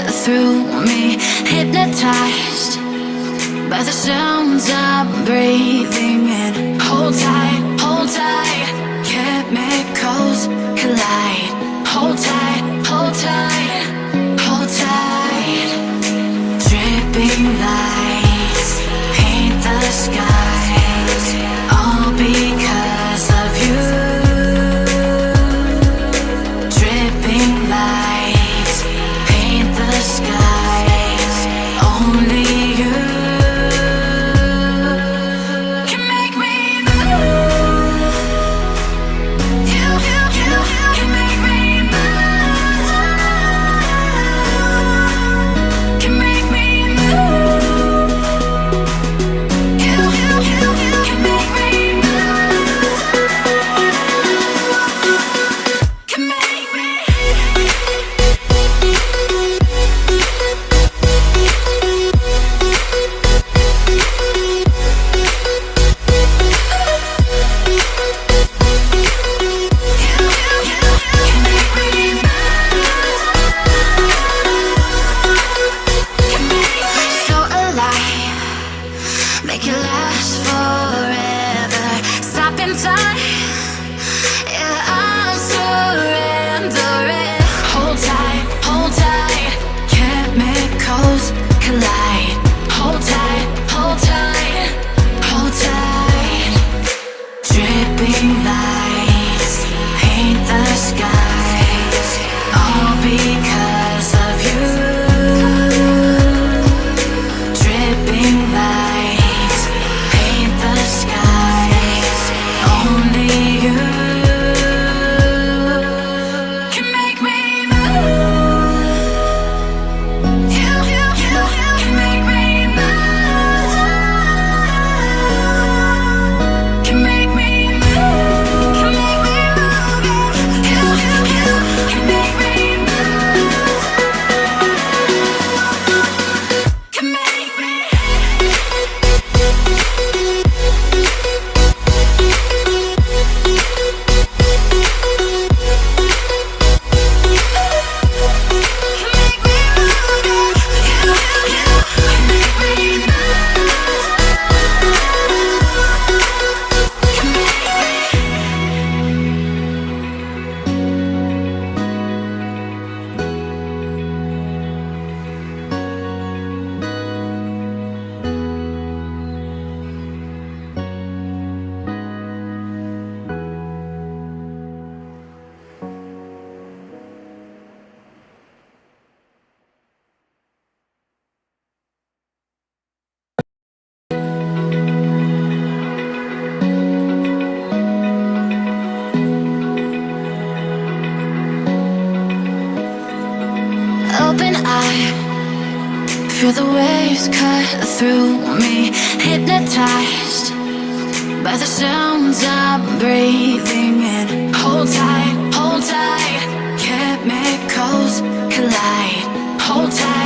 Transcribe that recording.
through me, hypnotized by the sounds I'm breathing in. Hold tight, chemicals collide. Hold tight, hold tight, hold tight. Dripping lights paint the skies, all because of you. Dripping lights paint the skies, only you can make me move. You can make me move. Can make me move. You can make me move. Can make me. So alive, make it last forever. Stop in time, yeah, I'm surrendering. Hold tight, chemicals collide. Hold tight, hold tight, hold tight. Dripping lights paint the skies, all because of you. Dripping lights paint the skies, only you can make me move. You can make me move. Can make me move. Can make me move. You can make me move. Can make me. Open eye, feel the waves cut through me, hypnotized by the sounds I'm breathing in. Hold tight, chemicals collide. Hold tight.